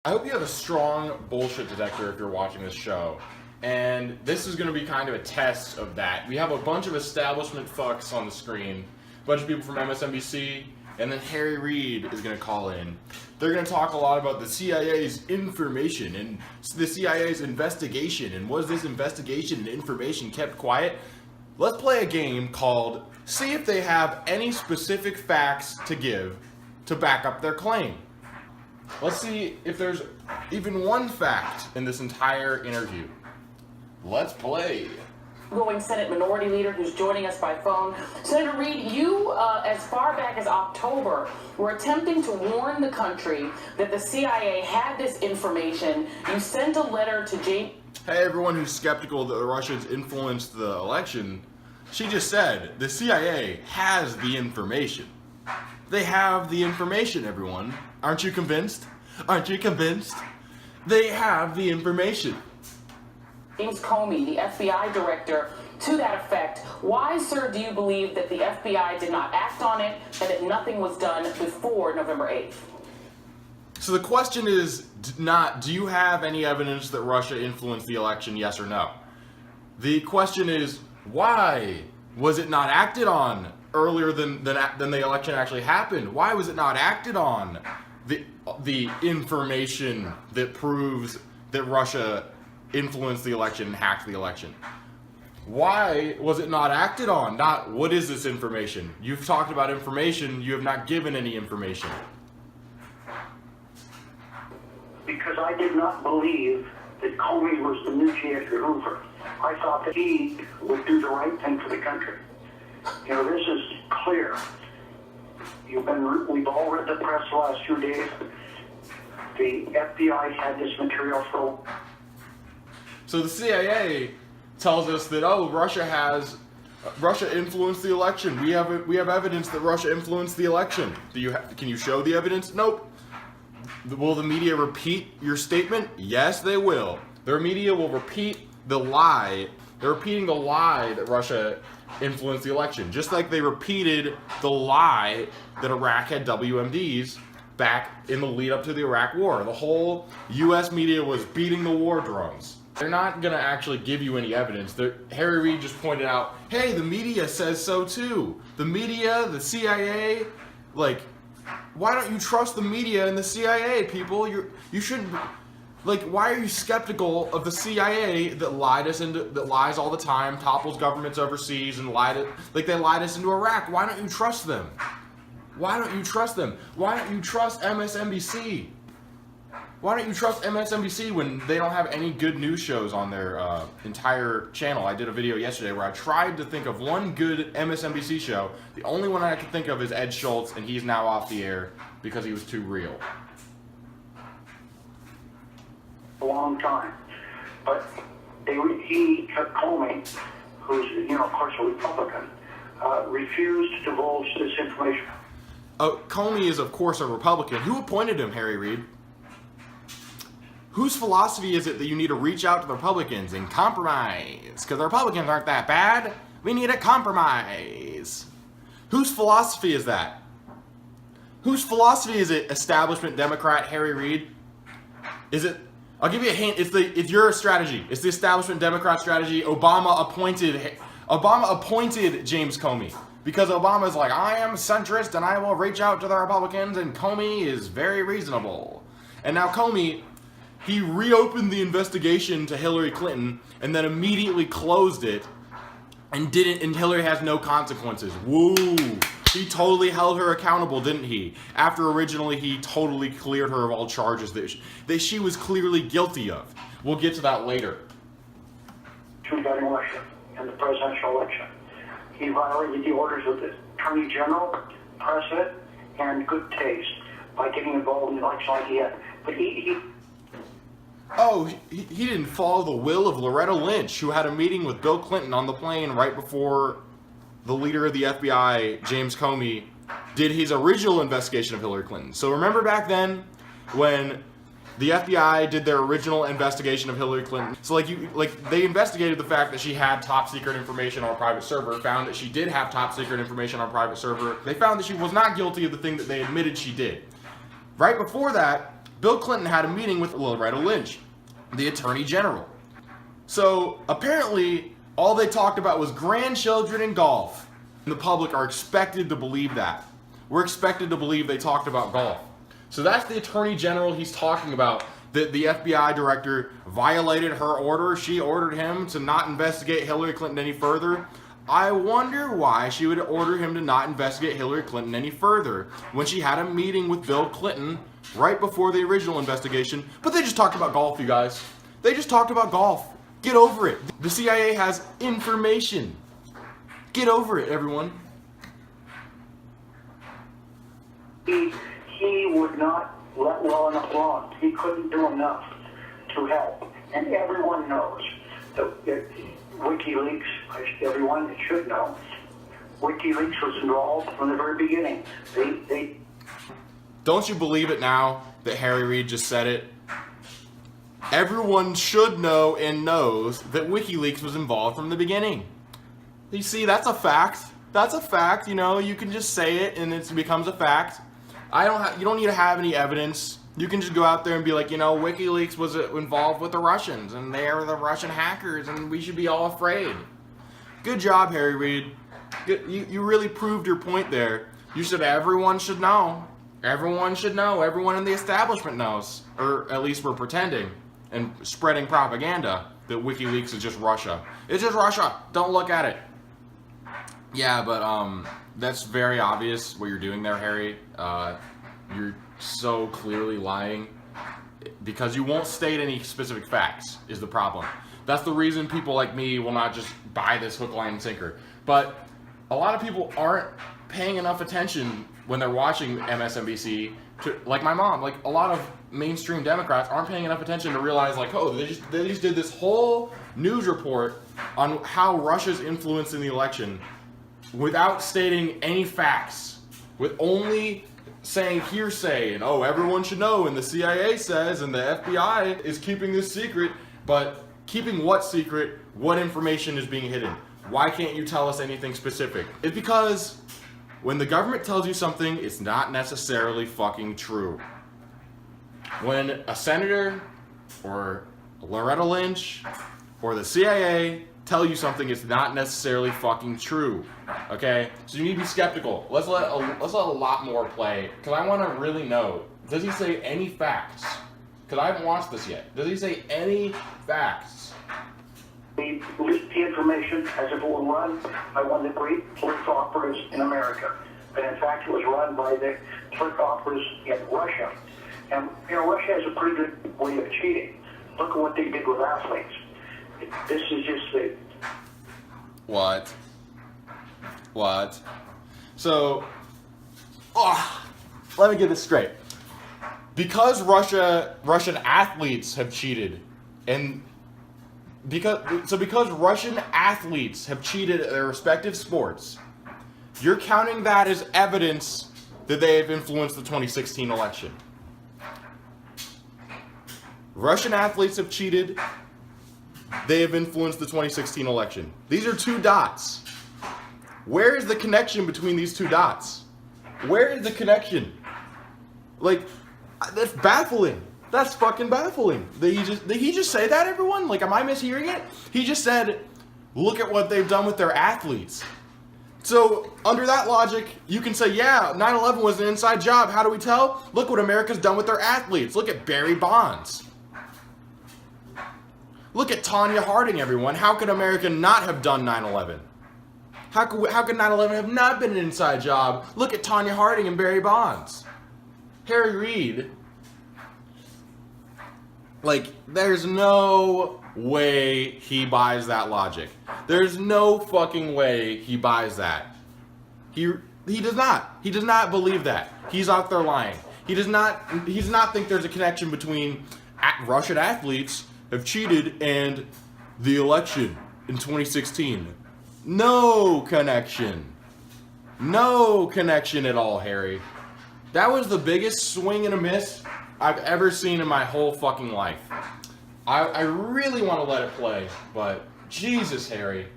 I hope you have a strong bullshit detector if you're watching this show. And this is going to be kind of a test of that. We have a bunch of establishment fucks on the screen, a bunch of people from MSNBC, and then Harry Reid is going to call in. They're going to talk a lot about the CIA's information and the CIA's investigation, and was this investigation and information kept quiet? Let's play a game called See If They Have Any Specific Facts to Give to back up their claim. Let's see if there's even one fact in this entire interview. Let's play. Going Senate Minority Leader who's joining us by phone. Senator Reid, you, as far back as October, were attempting to warn the country that the CIA had this information. You sent a letter to James... Hey, everyone who's skeptical that the Russians influenced the election, she just said the CIA has the information. They have the information, everyone. Aren't you convinced? Aren't you convinced? They have the information. James Comey, the FBI director, to that effect. Why, sir, do you believe that the FBI did not act on it and that nothing was done before November 8th? So the question is not, do you have any evidence that Russia influenced the election, yes or no? The question is, why was it not acted on earlier than the election actually happened? Why was it not acted on? The information that proves that Russia influenced the election and hacked the election. Why was it not acted on? Not, what is this information? You've talked about information, you have not given any information. Because I did not believe that Comey was the new J. Edgar Hoover. I thought that he would do the right thing for the country. You know, this is clear. We've all read the press the last 2 days. The FBI had this material for... So the CIA tells us that, oh, Russia influenced the election. We have evidence that Russia influenced the election. Can you show the evidence? Nope. Will the media repeat your statement? Yes, they will. Their media will repeat the lie. They're repeating the lie that Russia influenced the election, just like they repeated the lie that Iraq had WMDs back in the lead up to the Iraq war. The whole U.S. media was beating the war drums. They're not going to actually give you any evidence. Harry Reid just pointed out, hey, the media says so too. The media, the CIA, like, why don't you trust the media and the CIA, people? You shouldn't. Like, why are you skeptical of the CIA that lies all the time, topples governments overseas, and they lied us into Iraq? Why don't you trust them? Why don't you trust them? Why don't you trust MSNBC? Why don't you trust MSNBC when they don't have any good news shows on their entire channel? I did a video yesterday where I tried to think of one good MSNBC show. The only one I could think of is Ed Schultz, and he's now off the air because he was too real. A long time. But he, Comey, who's, of course, a Republican, refused to divulge this information. Comey is, of course, a Republican. Who appointed him, Harry Reid? Whose philosophy is it that you need to reach out to the Republicans and compromise? Because the Republicans aren't that bad. We need a compromise. Whose philosophy is that? Whose philosophy is it, establishment Democrat Harry Reid? Is it... I'll give you a hint. It's your strategy. It's the establishment Democrat strategy. Obama appointed James Comey because Obama's like, I am centrist and I will reach out to the Republicans, and Comey is very reasonable. And now Comey, he reopened the investigation to Hillary Clinton and then immediately closed it and Hillary has no consequences. Woo! He totally held her accountable, didn't he? After originally he totally cleared her of all charges that she was clearly guilty of. We'll get to that later. Regarding Russia and the presidential election. He violated the orders of the Attorney General, President, and good taste by getting involved in the election like he had. But he didn't follow the will of Loretta Lynch, who had a meeting with Bill Clinton on the plane right before the leader of the FBI, James Comey, did his original investigation of Hillary Clinton. So remember back then when the FBI did their original investigation of Hillary Clinton? So they investigated the fact that she had top secret information on a private server, found that she did have top secret information on a private server. They found that she was not guilty of the thing that they admitted she did. Right before that, Bill Clinton had a meeting with Loretta Lynch, the Attorney General. So apparently, all they talked about was grandchildren and golf. And the public are expected to believe that. We're expected to believe they talked about golf. So that's the Attorney General he's talking about. That the FBI director violated her order. She ordered him to not investigate Hillary Clinton any further. I wonder why she would order him to not investigate Hillary Clinton any further when she had a meeting with Bill Clinton right before the original investigation. But they just talked about golf, you guys. They just talked about golf. Get over it. The CIA has information. Get over it, everyone. He would not let well enough alone. He couldn't do enough to help. And everyone knows that WikiLeaks, everyone should know, WikiLeaks was involved from the very beginning. They Don't you believe it now that Harry Reid just said it? Everyone should know and knows that WikiLeaks was involved from the beginning. You see, that's a fact. That's a fact, you know, you can just say it and it becomes a fact. You don't need to have any evidence. You can just go out there and be like, you know, WikiLeaks was involved with the Russians and they are the Russian hackers and we should be all afraid. Good job, Harry Reid. You really proved your point there. You said everyone should know. Everyone should know. Everyone in the establishment knows. Or at least we're pretending and spreading propaganda that WikiLeaks is just Russia. It's just Russia. Don't look at it. Yeah, but that's very obvious what you're doing there, Harry. You're so clearly lying because you won't state any specific facts is the problem. That's the reason people like me will not just buy this hook, line, and sinker. But a lot of people aren't paying enough attention when they're watching MSNBC, like my mom, like a lot of mainstream Democrats aren't paying enough attention to realize, like, oh, they just did this whole news report on how Russia's influence in the election without stating any facts, with only saying hearsay and, oh, everyone should know, and the CIA says, and the FBI is keeping this secret, but keeping what secret? What information is being hidden? Why can't you tell us anything specific? It's because when the government tells you something, it's not necessarily fucking true. When a senator or Loretta Lynch or the CIA tell you something, it's not necessarily fucking true. Okay? So you need to be skeptical. Let's let a lot more play, because I want to really know. Does he say any facts? Because I haven't watched this yet. Does he say any facts? They leaked the information as if it were run by one of the great political operatives in America. But in fact, it was run by the political operatives in Russia. And, you know, Russia has a pretty good way of cheating. Look at what they did with athletes. This is just the... What? So, let me get this straight. Because Russian athletes have cheated, and because Russian athletes have cheated at their respective sports, you're counting that as evidence that they have influenced the 2016 election. Russian athletes have cheated. They have influenced the 2016 election. These are two dots. Where is the connection between these two dots? Where is the connection? Like, that's baffling. That's fucking baffling. Did he just say that, everyone? Like, am I mishearing it? He just said, look at what they've done with their athletes. So, under that logic, you can say, yeah, 9/11 was an inside job. How do we tell? Look what America's done with their athletes. Look at Barry Bonds. Look at Tonya Harding, everyone. How could America not have done 9/11? How could 9/11 have not been an inside job? Look at Tonya Harding and Barry Bonds. Harry Reid. Like, there's no way he buys that logic. There's no fucking way he buys that. He does not. He does not believe that. He's out there lying. He does not think there's a connection between Russian athletes have cheated and the election in 2016. No connection. No connection at all, Harry. That was the biggest swing and a miss I've ever seen in my whole fucking life. I really want to let it play, but Jesus, Harry.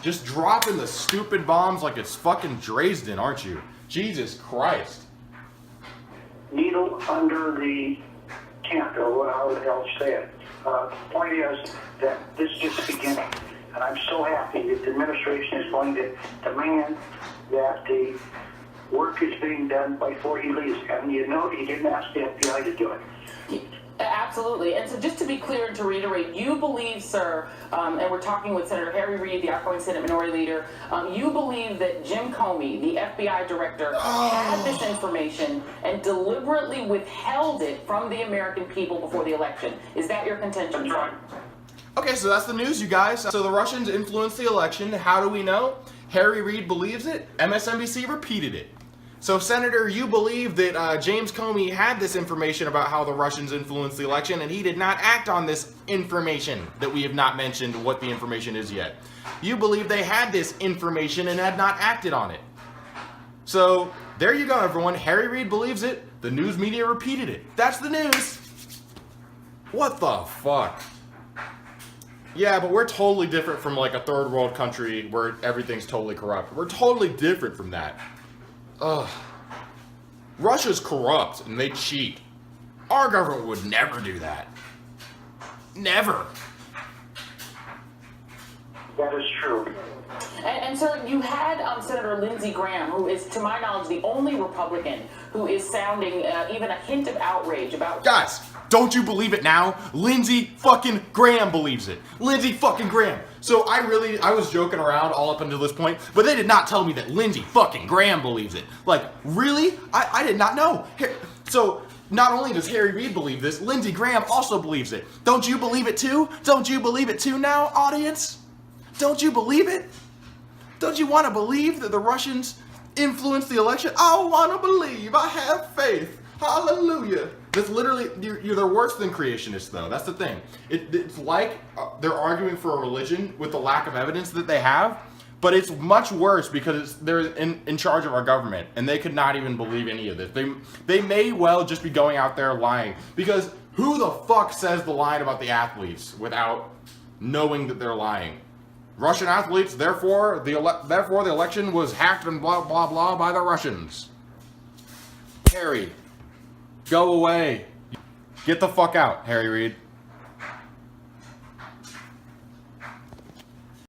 Just dropping the stupid bombs like it's fucking Dresden, aren't you? Jesus Christ. Needle under the 10th, or however the hell to say it. The point is that this is just the beginning. And I'm so happy that the administration is going to demand that the work is being done before he leaves. And you know he didn't ask the FBI to do it. Absolutely. And so just to be clear and to reiterate, you believe, sir, and we're talking with Senator Harry Reid, the outgoing Senate Minority Leader, you believe that Jim Comey, the FBI director, had this information and deliberately withheld it from the American people before the election. Is that your contention? That's right. Okay, so that's the news, you guys. So the Russians influenced the election. How do we know? Harry Reid believes it. MSNBC repeated it. So, Senator, you believe that James Comey had this information about how the Russians influenced the election, and he did not act on this information that we have not mentioned what the information is yet. You believe they had this information and had not acted on it. So, there you go, everyone. Harry Reid believes it. The news media repeated it. That's the news. What the fuck? Yeah, but we're totally different from like a third world country where everything's totally corrupt. We're totally different from that. Ugh. Russia's corrupt and they cheat. Our government would never do that. Never. That is true. And sir, you had Senator Lindsey Graham, who is, to my knowledge, the only Republican who is sounding even a hint of outrage about... Guys, don't you believe it now? Lindsey fucking Graham believes it. Lindsey fucking Graham. So I was joking around all up until this point, but they did not tell me that Lindsey fucking Graham believes it. Like, really? I did not know. So, not only does Harry Reid believe this, Lindsey Graham also believes it. Don't you believe it too? Don't you believe it too now, audience? Don't you believe it? Don't you want to believe that the Russians influenced the election? I want to believe. I have faith. Hallelujah. That's literally, they're worse than creationists, though. That's the thing. It's like they're arguing for a religion with the lack of evidence that they have, but it's much worse because they're in charge of our government, and they could not even believe any of this. They may well just be going out there lying, because who the fuck says the line about the athletes without knowing that they're lying? Russian athletes, therefore the election was hacked and blah blah blah by the Russians. Harry, go away. Get the fuck out, Harry Reid.